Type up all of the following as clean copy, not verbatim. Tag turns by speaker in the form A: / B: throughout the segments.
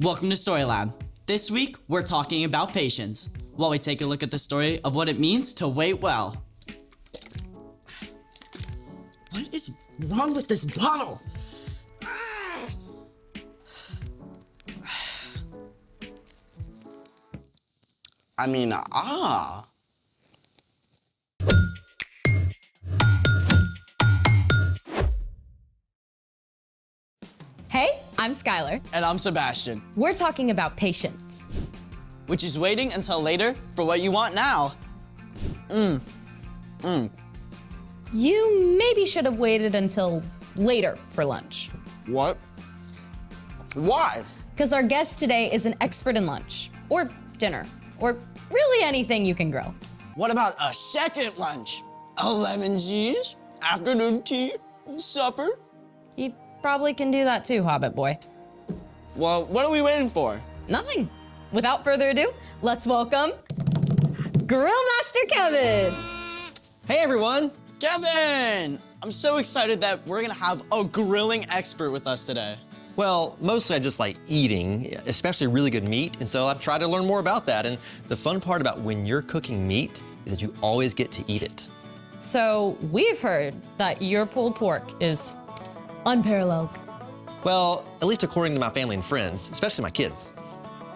A: Welcome to Story Lab. This week, we're talking about patience, while we take a look at the story of what it means to wait well. What is wrong with this bottle?
B: Hey, I'm Skylar.
A: And I'm Sebastian,
B: We're talking about patience.
A: which is waiting until later for what you want now.
B: You maybe should have waited until later for lunch.
A: What? Why?
B: Because our guest today is an expert in lunch, or dinner, or really anything you can grill.
A: What about a second lunch? A lemon cheese, afternoon tea, supper?
B: You probably can do that too, Hobbit boy.
A: Well, what are we waiting for?
B: Nothing. Without further ado, let's welcome Grill Master Kevin.
C: Hey everyone!
A: Kevin! I'm so excited that we're gonna have a grilling expert with us today.
C: Well, mostly I just like eating, especially really good meat, and so I've tried to learn more about that. And the fun part about when you're cooking meat is that you always get to eat it.
B: So we've heard that your pulled pork is unparalleled.
C: Well, at least according to my family and friends, especially my kids.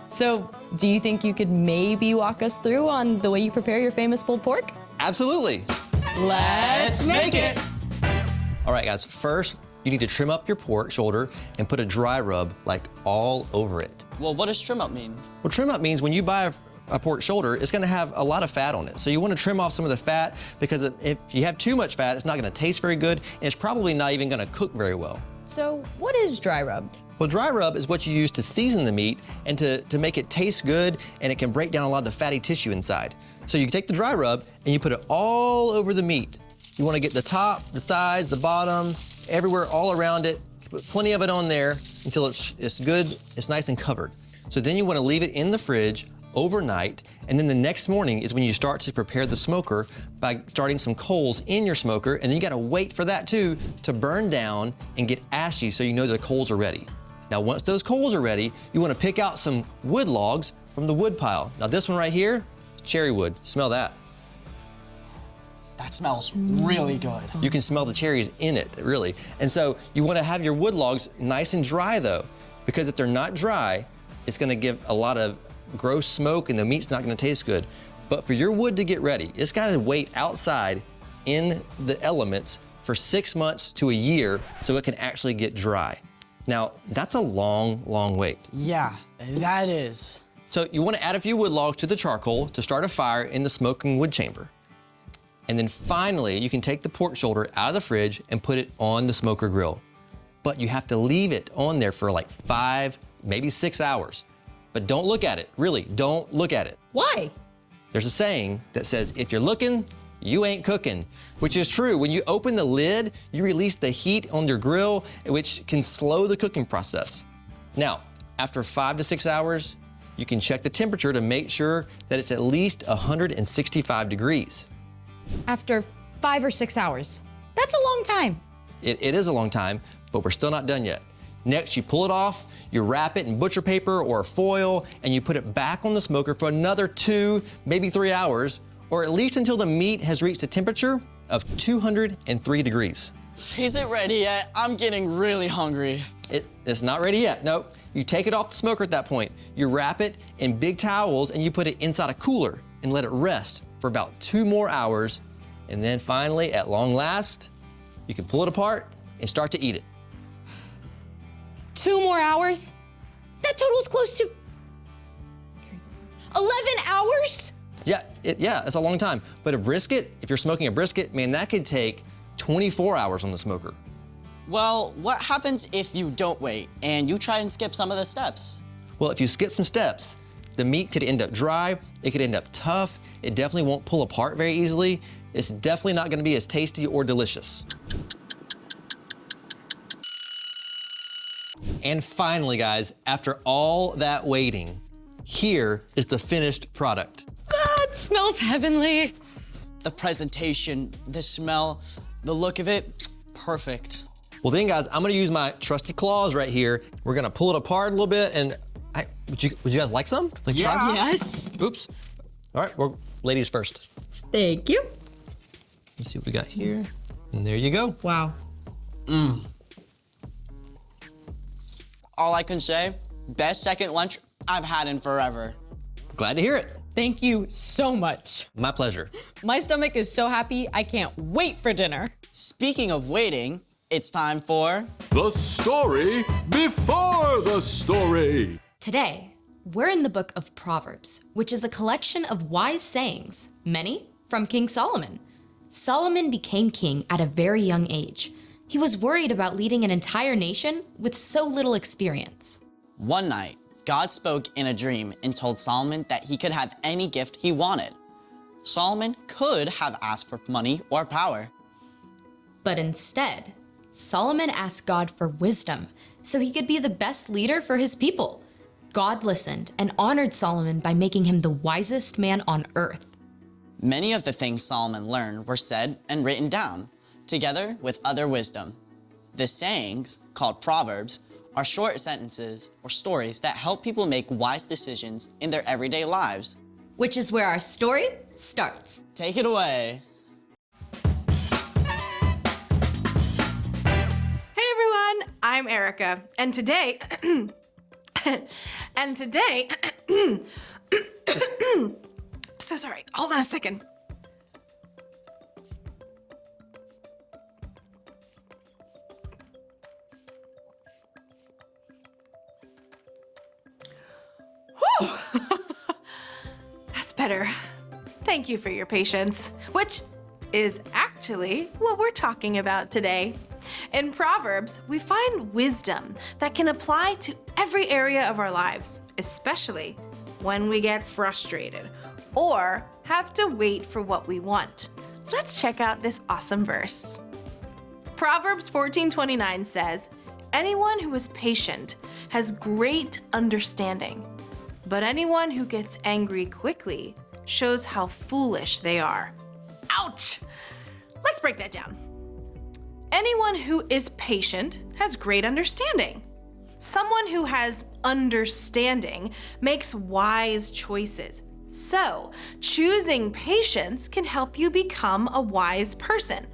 B: So do you think you could maybe walk us through on the way you prepare your famous pulled pork?
C: Absolutely!
B: Let's
A: make it.
C: All right guys, first you need to trim up your pork shoulder and put a dry rub like all over it.
A: Well, what does trim up mean?
C: Well, trim up means when you buy a pork shoulder, it's gonna have a lot of fat on it. So you wanna trim off some of the fat because if you have too much fat, it's not gonna taste very good and it's probably not even gonna cook very well.
B: So what is dry rub?
C: Well, dry rub is what you use to season the meat and to make it taste good, and it can break down a lot of the fatty tissue inside. So you take the dry rub and you put it all over the meat. You wanna get the top, the sides, the bottom, everywhere, all around it. Put plenty of it on there until it's good, it's nice and covered. So then you wanna leave it in the fridge overnight, and then the next morning is when you start to prepare the smoker by starting some coals in your smoker, and then you gotta wait for that too to burn down and get ashy so you know the coals are ready. Now once those coals are ready, you wanna pick out some wood logs from the wood pile. Now this one right here, is cherry wood. Smell that.
A: That smells really good.
C: You can smell the cherries in it, really. And so you wanna have your wood logs nice and dry though, because if they're not dry, it's gonna give a lot of gross smoke and the meat's not gonna taste good. But for your wood to get ready, it's gotta wait outside in the elements for 6 months to a year so it can actually get dry. Now, that's a long, long wait.
A: Yeah, that is.
C: So you wanna add a few wood logs to the charcoal to start a fire in the smoking wood chamber. And then finally, you can take the pork shoulder out of the fridge and put it on the smoker grill. But you have to leave it on there for like 5, maybe 6 hours. But don't look at it, really, don't look at it.
B: Why?
C: There's a saying that says, if you're looking, you ain't cooking, which is true. When you open the lid, you release the heat on your grill, which can slow the cooking process. Now, after 5 to 6 hours, you can check the temperature to make sure that it's at least 165 degrees.
B: After 5 or 6 hours. That's a long time.
C: It is a long time, but we're still not done yet. Next, you pull it off, you wrap it in butcher paper or foil, and you put it back on the smoker for another 2, maybe 3 hours, or at least until the meat has reached a temperature of 203 degrees.
A: Is it ready yet? I'm getting really hungry.
C: It's not ready yet, nope. You take it off the smoker at that point. You wrap it in big towels and you put it inside a cooler and let it rest for about 2 more hours. And then finally, at long last, you can pull it apart and start to eat it.
B: 2 more hours? That totals close to 11 hours?
C: Yeah, it's a long time. But a brisket, if you're smoking a brisket, man, that could take 24 hours on the smoker.
A: Well, what happens if you don't wait and you try and skip some of the steps?
C: Well, if you skip some steps, the meat could end up dry, it could end up tough, it definitely won't pull apart very easily. It's definitely not gonna be as tasty or delicious. And finally, guys, after all that waiting, here is the finished product.
B: That smells heavenly.
A: The presentation, the smell, the look of it, perfect.
C: Well then, guys, I'm gonna use my trusty claws right here. We're gonna pull it apart a little bit, and Would you guys like some? Like, try?
A: Yes.
C: Oops. All right, well, ladies first.
B: Thank you.
C: Let's see what we got here. And there you go.
B: Wow.
A: All I can say, best second lunch I've had in forever.
C: Glad to hear it.
B: Thank you so much.
C: My pleasure.
B: My stomach is so happy, I can't wait for dinner.
A: Speaking of waiting, it's time for...
D: The story before the story.
E: Today, we're in the book of Proverbs, which is a collection of wise sayings, many from King Solomon. Solomon became king at a very young age. He was worried about leading an entire nation with so little experience.
A: One night, God spoke in a dream and told Solomon that he could have any gift he wanted. Solomon could have asked for money or power.
E: But instead, Solomon asked God for wisdom so he could be the best leader for his people. God listened and honored Solomon by making him the wisest man on earth.
A: Many of the things Solomon learned were said and written down, together with other wisdom. The sayings, called Proverbs, are short sentences or stories that help people make wise decisions in their everyday lives.
E: Which is where our story starts.
A: Take it away.
F: Hey everyone, I'm Erica, and today, so sorry, hold on a second. Whew. That's better. Thank you for your patience, which is actually what we're talking about today. In Proverbs, we find wisdom that can apply to every area of our lives, especially when we get frustrated or have to wait for what we want. Let's check out this awesome verse. Proverbs 14:29 says, "Anyone who is patient has great understanding, but anyone who gets angry quickly shows how foolish they are." Ouch! Let's break that down. Anyone who is patient has great understanding. Someone who has understanding makes wise choices. So, choosing patience can help you become a wise person.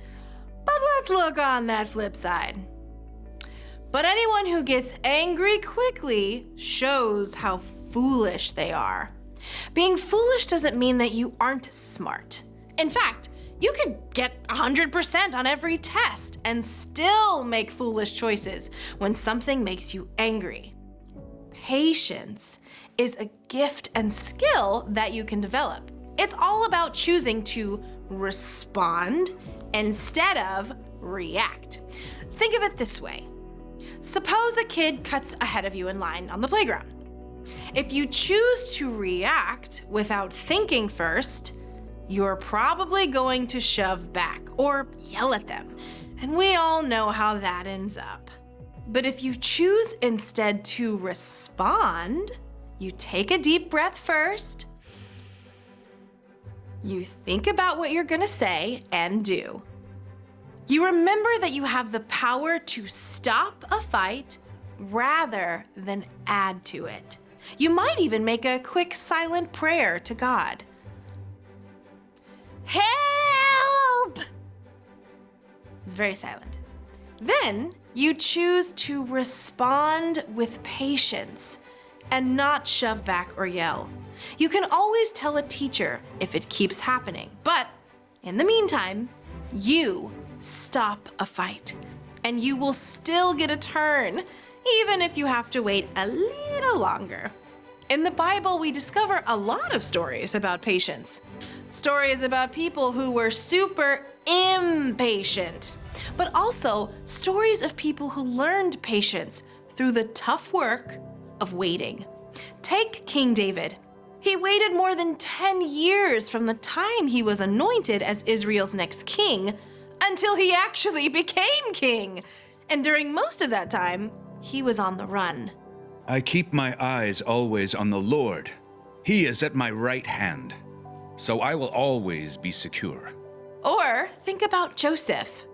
F: But let's look on that flip side. But anyone who gets angry quickly shows how foolish they are. Being foolish doesn't mean that you aren't smart. In fact, you could get 100% on every test and still make foolish choices when something makes you angry. Patience is a gift and skill that you can develop. It's all about choosing to respond instead of react. Think of it this way. Suppose a kid cuts ahead of you in line on the playground. If you choose to react without thinking first, you're probably going to shove back or yell at them, and we all know how that ends up. But if you choose instead to respond, you take a deep breath first, you think about what you're gonna say and do. You remember that you have the power to stop a fight rather than add to it. You might even make a quick silent prayer to God. Help! It's very silent. Then you choose to respond with patience and not shove back or yell. You can always tell a teacher if it keeps happening, but in the meantime, you stop a fight and you will still get a turn, even if you have to wait a little longer. In the Bible, we discover a lot of stories about patience. Stories about people who were super impatient, but also stories of people who learned patience through the tough work of waiting. Take King David. He waited more than 10 years from the time he was anointed as Israel's next king until he actually became king. And during most of that time, he was on the run.
G: I keep my eyes always on the Lord. He is at my right hand, so I will always be secure.
F: Or think about Joseph.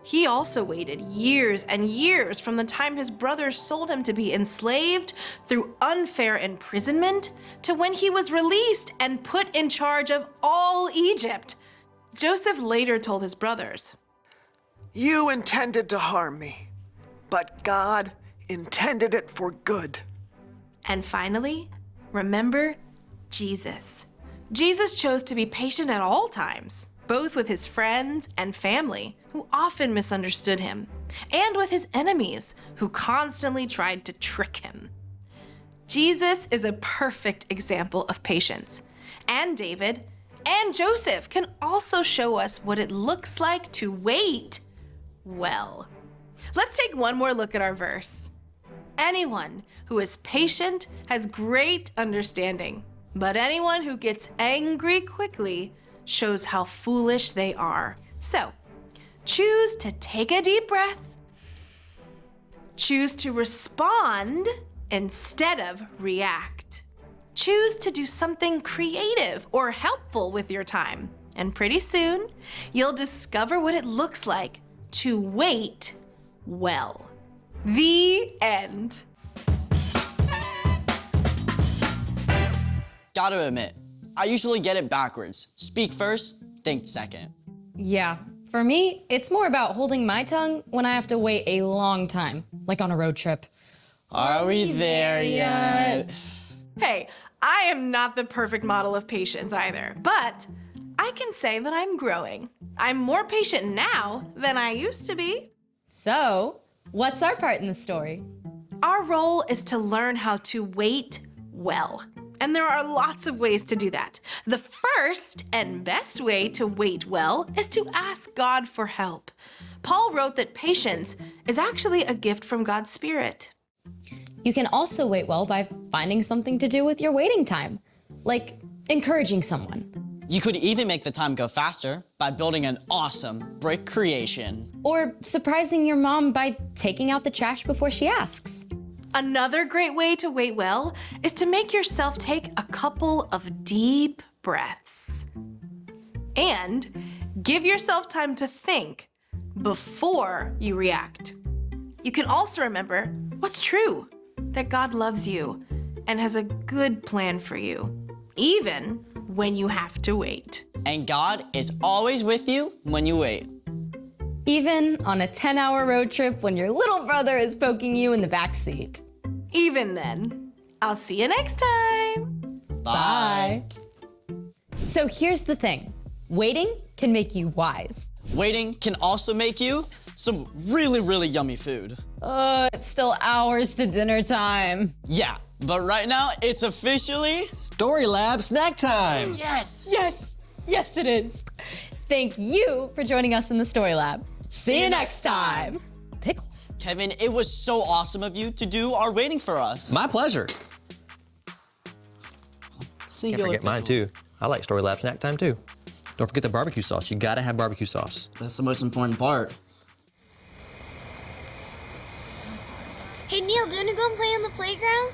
F: He also waited years and years from the time his brothers sold him to be enslaved through unfair imprisonment to when he was released and put in charge of all Egypt. Joseph later told his brothers,
H: You intended to harm me, but God intended it for good.
F: And finally, remember Jesus. Jesus chose to be patient at all times, both with his friends and family, who often misunderstood him, and with his enemies, who constantly tried to trick him. Jesus is a perfect example of patience, and David and Joseph can also show us what it looks like to wait well. Let's take one more look at our verse. Anyone who is patient has great understanding, but anyone who gets angry quickly shows how foolish they are. So, choose to take a deep breath. Choose to respond instead of react. Choose to do something creative or helpful with your time. And pretty soon, you'll discover what it looks like to wait well. The end.
A: Gotta admit, I usually get it backwards. Speak first, think second.
B: Yeah, for me, it's more about holding my tongue when I have to wait a long time, like on a road trip.
A: Are we there yet?
F: Hey, I am not the perfect model of patience either, but I can say that I'm growing. I'm more patient now than I used to be.
B: So, what's our part in the story?
F: Our role is to learn how to wait well. And there are lots of ways to do that. The first and best way to wait well is to ask God for help. Paul wrote that patience is actually a gift from God's Spirit.
B: You can also wait well by finding something to do with your waiting time, like encouraging someone,
A: You could even make the time go faster by building an awesome brick creation.
B: or surprising your mom by taking out the trash before she asks.
F: Another great way to wait well is to make yourself take a couple of deep breaths. And give yourself time to think before you react. You can also remember what's true, that God loves you and has a good plan for you, even when you have to wait.
A: And God is always with you when you wait.
B: Even on a 10-hour road trip when your little brother is poking you in the backseat.
F: Even then, I'll see you next time.
B: Bye. So here's the thing. Waiting can make you wise.
A: Waiting can also make you some really, really yummy food.
B: It's still hours to dinner time.
A: Yeah, but right now it's officially...
C: Story Lab snack time.
A: Yes!
B: Yes, it is. Thank you for joining us in the Story Lab. See you next time. Pickles.
A: Kevin, it was so awesome of you to do our waiting for us.
C: My pleasure.
A: See
C: Can't forget mine too. I like Story Lab snack time too. Don't forget the barbecue sauce. You gotta have barbecue sauce.
A: That's the most important part.
I: Hey Neil, do you want to go and play on the playground?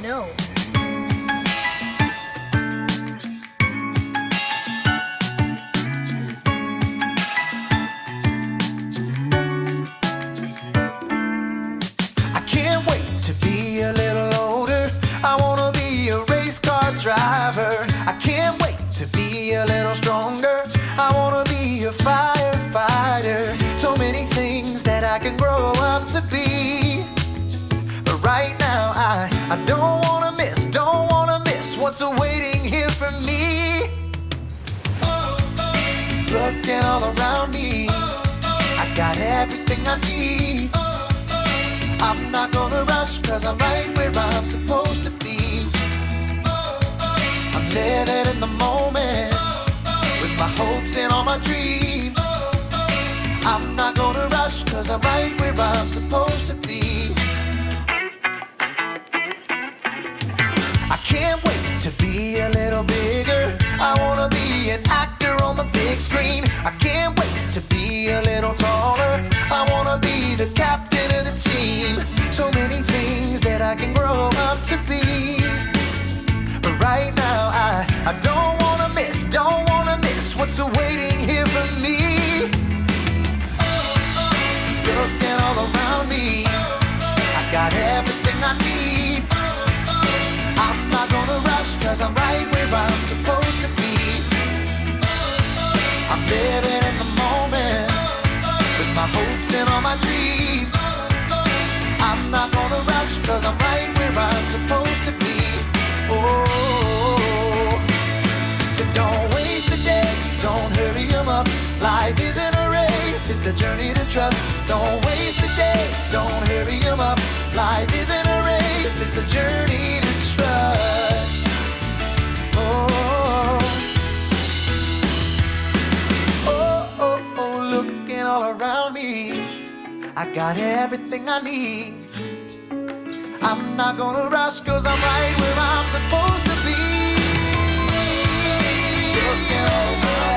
F: No.
H: I can't wait to be a little older. I wanna be a race car driver. I can't wait to be a little stronger. I wanna be a firefighter. So many things that I can grow up to be. But right now I don't wanna miss what's awaiting here for me. Looking all around me, I got everything I need. I'm not gonna rush, cause I'm right where I'm supposed to be. I'm living in the moment, with my hopes and all my dreams. I'm not gonna rush, cause I'm right where I'm supposed to be. I can't wait to be a little bigger. I wanna be an actor on the big screen. I can't wait to be a little taller. I wanna be the captain of the team. So many things that I can grow up to be. But right now I don't wanna miss what's awaiting here for me. cause I'm right where I'm supposed to be. I'm living in the moment with my hopes and all my dreams. I'm not gonna rush cause I'm right where I'm supposed to be. Oh, so don't waste the days, don't hurry them up. Life isn't a race, it's a journey to trust. Don't waste the days, don't hurry them up. Life isn't a race, it's a journey to trust. Oh, oh, oh, oh, looking all around me, I got everything I need. I'm not gonna rush cause I'm right where I'm supposed to be. Looking all around.